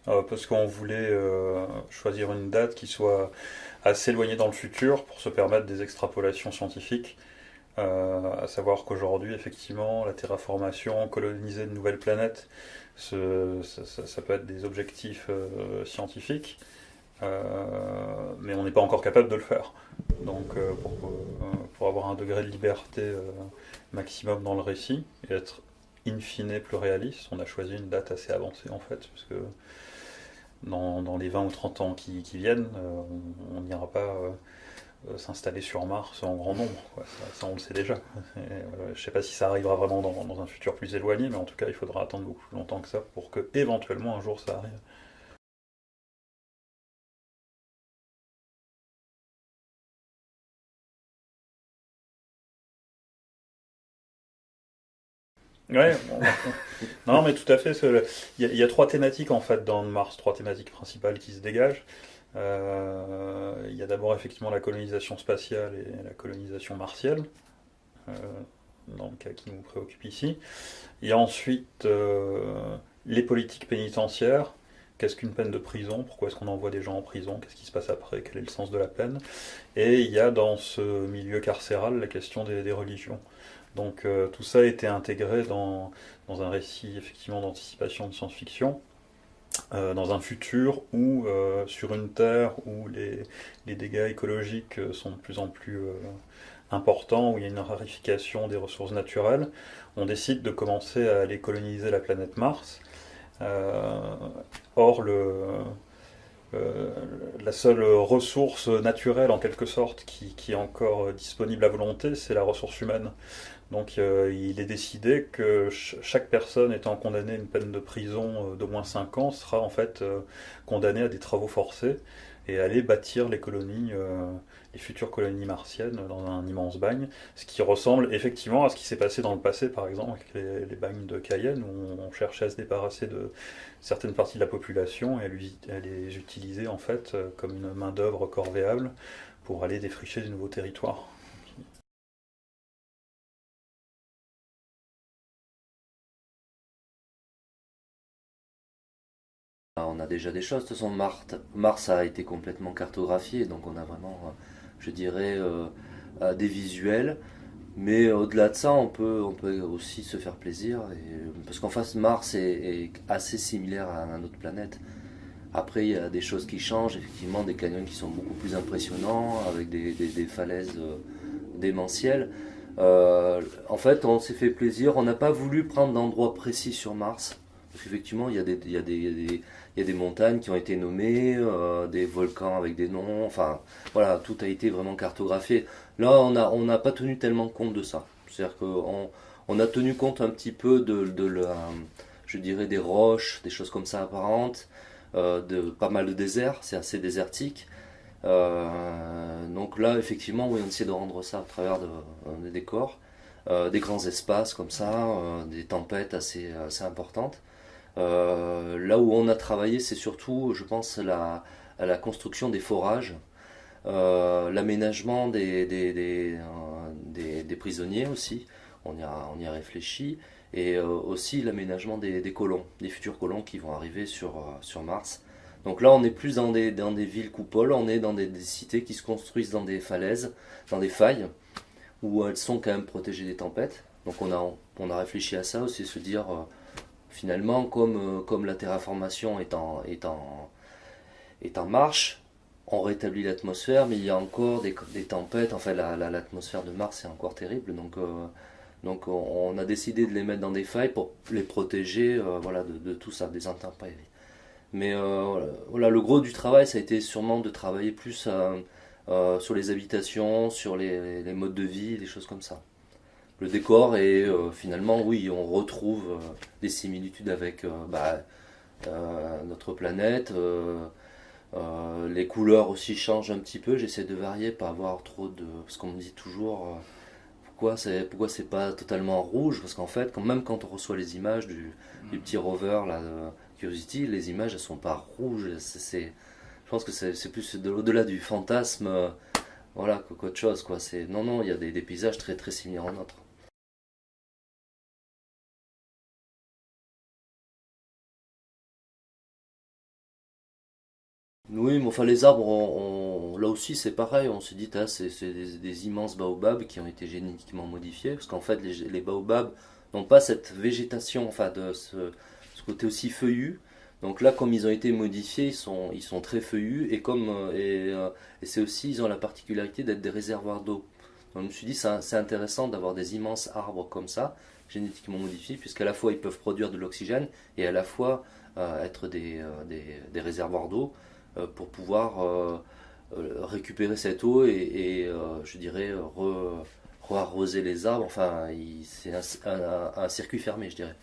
Parce qu'on voulait choisir une date qui soit assez éloignée dans le futur pour se permettre des extrapolations scientifiques. À savoir qu'aujourd'hui, effectivement, la terraformation, coloniser de nouvelles planètes, ça peut être des objectifs scientifiques, mais on n'est pas encore capable de le faire. Donc, pour avoir un degré de liberté maximum dans le récit et être in fine plus réaliste, on a choisi une date assez avancée en fait, parce que dans les 20 ou 30 ans qui viennent, on n'ira pas s'installer sur Mars en grand nombre, quoi. Ça, on le sait déjà. Je ne sais pas si ça arrivera vraiment dans un futur plus éloigné, mais en tout cas, il faudra attendre beaucoup plus longtemps que ça pour que, éventuellement, un jour, ça arrive. Ouais, non, mais tout à fait. Il y a trois thématiques en fait dans Mars, trois thématiques principales qui se dégagent. Il y a d'abord effectivement la colonisation spatiale et la colonisation martienne, euh, dans le cas qui nous préoccupe ici. Il y a ensuite les politiques pénitentiaires. Qu'est-ce qu'une peine de prison? Pourquoi est-ce qu'on envoie des gens en prison? Qu'est-ce qui se passe après? Quel est le sens de la peine? Et il y a dans ce milieu carcéral la question des religions. Donc tout ça a été intégré dans un récit effectivement d'anticipation de science-fiction, dans un futur où, sur une Terre où les dégâts écologiques sont de plus en plus importants, où il y a une raréfaction des ressources naturelles, on décide de commencer à aller coloniser la planète Mars. Euh, Or, euh, la seule ressource naturelle, en quelque sorte, qui est encore disponible à volonté, c'est la ressource humaine. Donc, il est décidé que chaque personne étant condamnée à une peine de prison d'au moins 5 ans sera en fait condamnée à des travaux forcés et à aller bâtir les futures colonies martiennes dans un immense bagne, ce qui ressemble effectivement à ce qui s'est passé dans le passé, par exemple, avec les bagnes de Cayenne, où on cherchait à se débarrasser de certaines parties de la population et à les utiliser en fait comme une main-d'œuvre corvéable pour aller défricher de nouveaux territoires. On a déjà des choses. De toute façon, Mars a été complètement cartographié, donc on a vraiment, je dirais, des visuels. Mais au-delà de ça, on peut aussi se faire plaisir. Parce qu'en face, Mars est assez similaire à notre planète. Après, il y a des choses qui changent, effectivement, des canyons qui sont beaucoup plus impressionnants, avec des falaises démentielles. En fait, on s'est fait plaisir. On n'a pas voulu prendre d'endroit précis sur Mars. Parce qu'effectivement, il y a des montagnes qui ont été nommées, des volcans avec des noms. Enfin, voilà, tout a été vraiment cartographié. Là, on n'a pas tenu tellement compte de ça. C'est-à-dire qu'on a tenu compte un petit peu je dirais, des roches, des choses comme ça apparentes, de pas mal de déserts. C'est assez désertique. Donc là, effectivement, oui, on essaie de rendre ça à travers des décors, des grands espaces comme ça, des tempêtes assez importantes. Là où on a travaillé, c'est surtout, je pense, à la construction des forages, l'aménagement des prisonniers aussi, on y a réfléchi, et aussi l'aménagement des colons, des futurs colons qui vont arriver sur Mars. Donc là, on est plus dans des villes coupoles, on est dans des cités qui se construisent dans des falaises, dans des failles, où elles sont quand même protégées des tempêtes. Donc on a réfléchi à ça aussi, se dire, finalement, comme la terraformation est en marche, on rétablit l'atmosphère, mais il y a encore des tempêtes. Enfin, l'atmosphère de Mars est encore terrible, donc on a décidé de les mettre dans des failles pour les protéger, voilà, de tout ça, des intempéries. Mais voilà, le gros du travail, ça a été sûrement de travailler plus sur les habitations, sur les modes de vie, des choses comme ça. Le décor et finalement, oui, on retrouve des similitudes avec notre planète. Les couleurs aussi changent un petit peu. J'essaie de varier, pas avoir trop de. Parce qu'on me dit toujours pourquoi c'est pas totalement rouge. Parce qu'en fait, même quand on reçoit les images du petit rover là, Curiosity, les images elles sont pas rouges. Je pense que c'est plus au-delà du fantasme, voilà, qu'autre chose, quoi. Non, non, il y a des paysages très très similaires aux nôtres. Oui, mais enfin les arbres, là aussi c'est pareil, on se dit ah, c'est des immenses baobabs qui ont été génétiquement modifiés, parce qu'en fait les baobabs n'ont pas cette végétation, enfin ce côté aussi feuillu. Donc là, comme ils ont été modifiés, ils sont très feuillus et c'est aussi, ils ont la particularité d'être des réservoirs d'eau. Donc je me suis dit c'est intéressant d'avoir des immenses arbres comme ça, génétiquement modifiés, puisqu'à la fois ils peuvent produire de l'oxygène et à la fois être des réservoirs d'eau pour pouvoir récupérer cette eau je dirais, re-arroser les arbres. Enfin, c'est un circuit fermé, je dirais.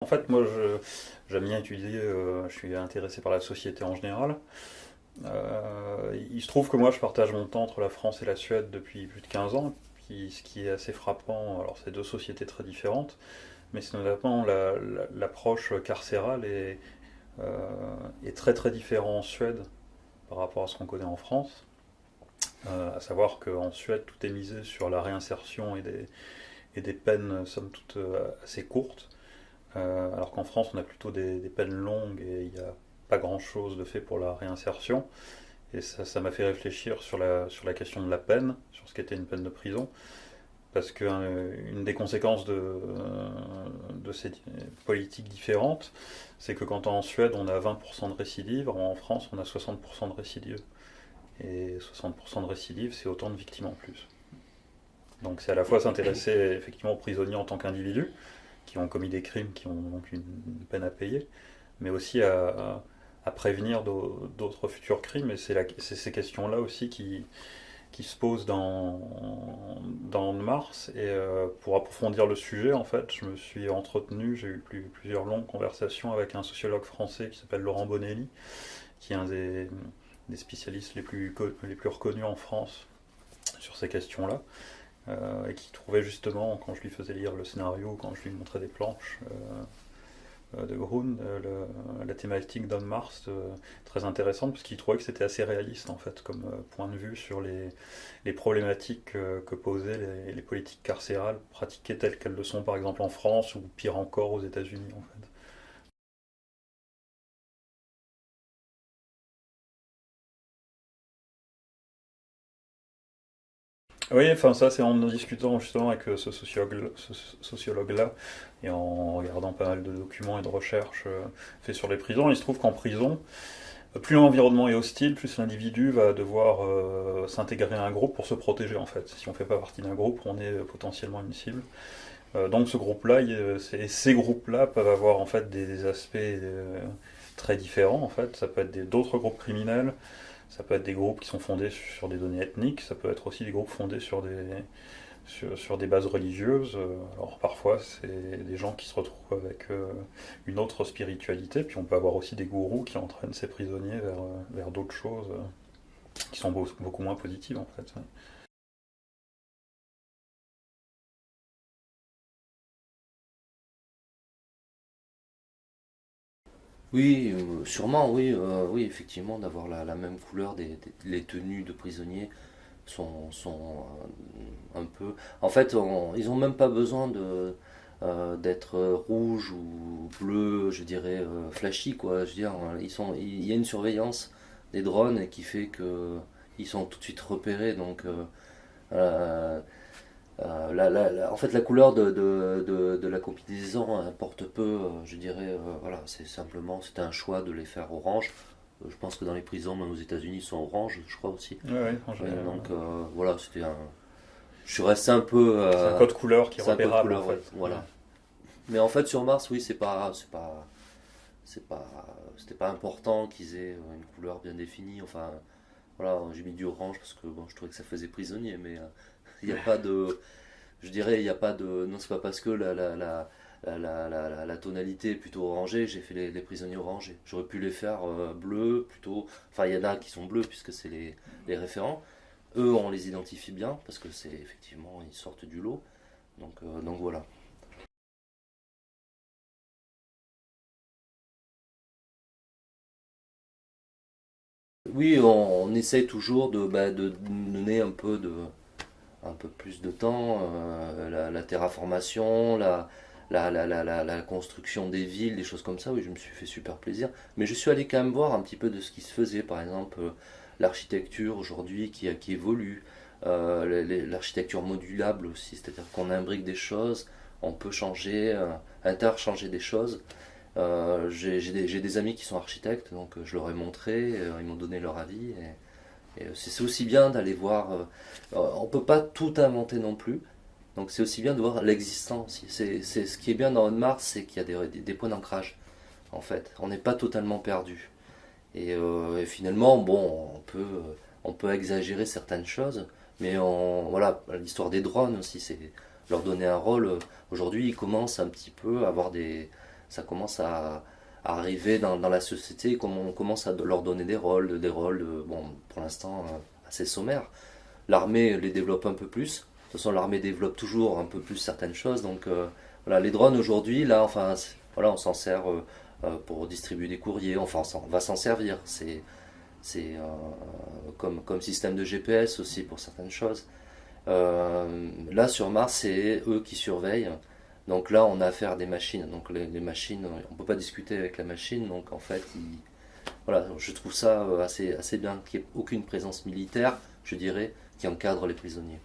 En fait, j'aime bien étudier, je suis intéressé par la société en général. Il se trouve que moi, je partage mon temps entre la France et la Suède depuis plus de 15 ans. Puis, ce qui est assez frappant, alors c'est deux sociétés très différentes, mais c'est notamment l'approche carcérale est très très différente en Suède par rapport à ce qu'on connaît en France. À savoir qu'en Suède, tout est misé sur la réinsertion et des peines, somme toute, assez courtes. Alors qu'en France, on a plutôt des peines longues et il n'y a pas grand-chose de fait pour la réinsertion. Et ça m'a fait réfléchir sur la question de la peine, sur ce qu'était une peine de prison. Parce qu'une des conséquences de ces politiques différentes, c'est que quand en Suède on a 20% de récidive, en France on a 60% de récidive. Et 60% de récidive, c'est autant de victimes en plus. Donc c'est à la fois s'intéresser effectivement aux prisonniers en tant qu'individus, qui ont commis des crimes, qui ont donc une peine à payer, mais aussi à prévenir d'autres futurs crimes. Et c'est ces questions-là aussi qui se posent dans Mars. Et pour approfondir le sujet, en fait, je me suis entretenu, j'ai eu plusieurs longues conversations avec un sociologue français qui s'appelle Laurent Bonelli, qui est un des spécialistes les plus reconnus en France sur ces questions-là, et qui trouvait justement, quand je lui faisais lire le scénario, quand je lui montrais des planches de Grun, la thématique d'On Mars très intéressante, parce qu'il trouvait que c'était assez réaliste en fait comme point de vue sur les problématiques que posaient les politiques carcérales pratiquées telles qu'elles le sont par exemple en France ou pire encore aux États-Unis en fait. Oui, enfin ça c'est en discutant justement avec ce sociologue-là et en regardant pas mal de documents et de recherches faits sur les prisons, il se trouve qu'en prison, plus l'environnement est hostile, plus l'individu va devoir s'intégrer à un groupe pour se protéger en fait. Si on ne fait pas partie d'un groupe, on est potentiellement une cible. Donc ce groupe-là, ces groupes-là peuvent avoir en fait des aspects très différents en fait. Ça peut être d'autres groupes criminels, ça peut être des groupes qui sont fondés sur des données ethniques, ça peut être aussi des groupes fondés sur des bases religieuses. Alors parfois, c'est des gens qui se retrouvent avec une autre spiritualité, puis on peut avoir aussi des gourous qui entraînent ces prisonniers vers d'autres choses qui sont beaucoup moins positives en fait. Oui, sûrement, oui, oui, effectivement, d'avoir la même couleur les tenues de prisonniers sont un peu. En fait, ils ont même pas besoin d'être rouge ou bleu, je dirais, flashy, quoi. Je veux dire, il y a une surveillance des drones qui fait que ils sont tout de suite repérés, donc. Euh, en fait, la couleur de la combinaison importe peu, je dirais. Voilà, c'était un choix de les faire orange. Je pense que dans les prisons, même aux États-Unis, ils sont orange, je crois aussi. Ouais, ouais, en Ouais, général, donc ouais. voilà, je suis resté un peu. C'est un code couleur qui est C'est un code repérable en couleur, ouais, fait. Ouais. voilà. Mais en fait, sur Mars, oui, c'est pas, c'était pas important qu'ils aient une couleur bien définie. Enfin, voilà, j'ai mis du orange parce que bon, je trouvais que ça faisait prisonnier, mais il n'y a pas de, je dirais, il n'y a pas de. Non, c'est pas parce que la tonalité est plutôt orangée, j'ai fait les prisonniers orangés. J'aurais pu les faire bleus plutôt. Enfin, il y en a qui sont bleus puisque c'est les référents. Eux, on les identifie bien parce que c'est effectivement, ils sortent du lot. Donc voilà. Oui, on essaye toujours de donner un peu plus de temps, la terraformation, la construction des villes, des choses comme ça, oui, je me suis fait super plaisir. Mais je suis allé quand même voir un petit peu de ce qui se faisait, par exemple, l'architecture aujourd'hui qui évolue, l'architecture modulable aussi, c'est-à-dire qu'on imbrique des choses, on peut changer, interchanger des choses. J'ai des amis qui sont architectes, donc je leur ai montré, ils m'ont donné leur avis. Et c'est aussi bien d'aller voir. On peut pas tout inventer non plus. Donc c'est aussi bien de voir l'existant aussi. C'est ce qui est bien dans On-Mars, c'est qu'il y a des points d'ancrage. En fait, on n'est pas totalement perdu. Et finalement, bon, on peut exagérer certaines choses, mais voilà, l'histoire des drones aussi, c'est leur donner un rôle. Aujourd'hui, ils commencent un petit peu à avoir ça commence à arriver dans la société, comme on commence à leur donner bon, pour l'instant, assez sommaires. L'armée les développe un peu plus. De toute façon, l'armée développe toujours un peu plus certaines choses. Donc, voilà, les drones aujourd'hui, là, enfin, voilà, on s'en sert pour distribuer des courriers. Enfin, on va s'en servir. C'est comme système de GPS aussi pour certaines choses. Là, sur Mars, c'est eux qui surveillent. Donc là, on a affaire à des machines. Donc les machines, on ne peut pas discuter avec la machine. Donc en fait, voilà, je trouve ça assez bien qu'il n'y ait aucune présence militaire, je dirais, qui encadre les prisonniers.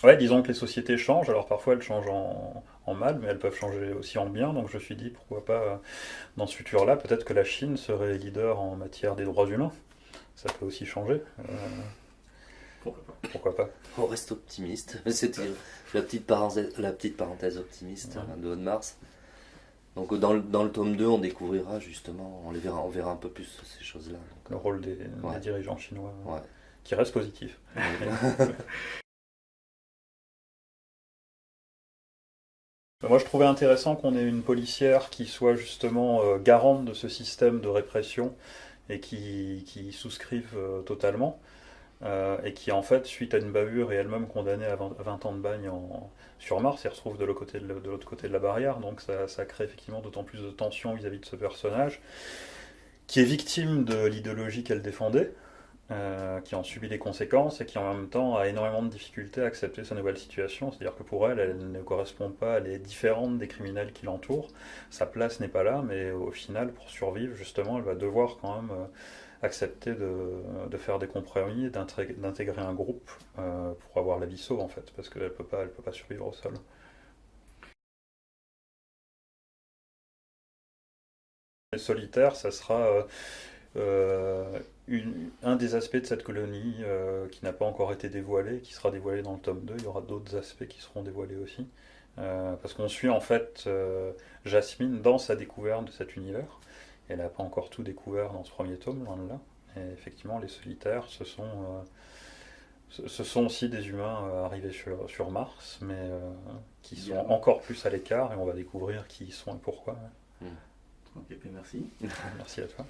Ouais, disons que les sociétés changent, alors parfois elles changent en mal, mais elles peuvent changer aussi en bien, donc je me suis dit pourquoi pas dans ce futur-là, peut-être que la Chine serait leader en matière des droits humains. Ça peut aussi changer. Pourquoi pas? Pourquoi pas? On reste optimiste. C'était la petite parenthèse optimiste de On-Mars. Donc dans le tome 2, on découvrira justement, on verra un peu plus ces choses-là. Le Donc, rôle des ouais. dirigeants chinois, Ouais. qui reste positif. Moi, je trouvais intéressant qu'on ait une policière qui soit justement garante de ce système de répression et qui souscrive totalement. Et qui en fait, suite à une bavure, est elle-même condamnée à 20 ans de bagne sur Mars, et retrouve de l'autre côté de la barrière, donc ça crée effectivement d'autant plus de tension vis-à-vis de ce personnage, qui est victime de l'idéologie qu'elle défendait, qui en subit les conséquences, et qui en même temps a énormément de difficultés à accepter sa nouvelle situation, c'est-à-dire que pour elle, elle ne correspond pas, elle est différente des criminels qui l'entourent, sa place n'est pas là, mais au final, pour survivre, justement, elle va devoir quand même accepter de faire des compromis et d'intégrer un groupe pour avoir la vie sauve en fait, parce qu'elle elle peut pas survivre au sol. Les solitaires, ça sera un des aspects de cette colonie qui n'a pas encore été dévoilé, qui sera dévoilé dans le tome 2. Il y aura d'autres aspects qui seront dévoilés aussi. Parce qu'on suit en fait Jasmine dans sa découverte de cet univers. Elle n'a pas encore tout découvert dans ce premier tome, loin de là. Et effectivement, les solitaires, ce sont aussi des humains arrivés sur Mars, mais qui sont encore plus à l'écart, et on va découvrir qui ils sont et pourquoi. Ok, merci. Merci à toi.